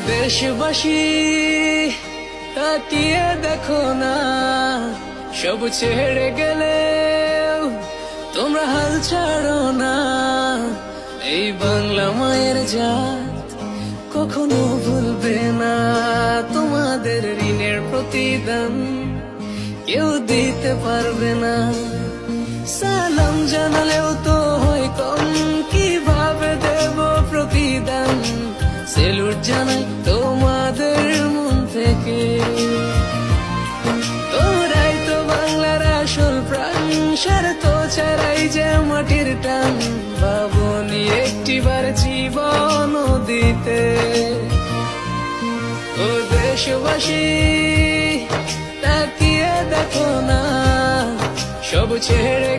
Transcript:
দেশবাসী তাকিয়ে দেখো না, সব ছেড়ে গেলে তোমরা হাল ছাড়ো না। এই বাংলা মায়ের জাত কখনো ভুলবে না, তোমাদের ঋণের প্রতিদান কেউ দিতে পারবে না। সালাম জানালেও তো হয় কম, কিভাবে দেব প্রতিদান? সেলুট জানাই তোমাদের মন থেকে, তোরাই তো বাংলার আসল প্রাণ, স্বার্থ ছাড়াই যে মাটির টান। ভাবনি একটিবার জীবন দিতে। ও দেশবাসী তাকিয়ে দেখো না, সব ছেড়ে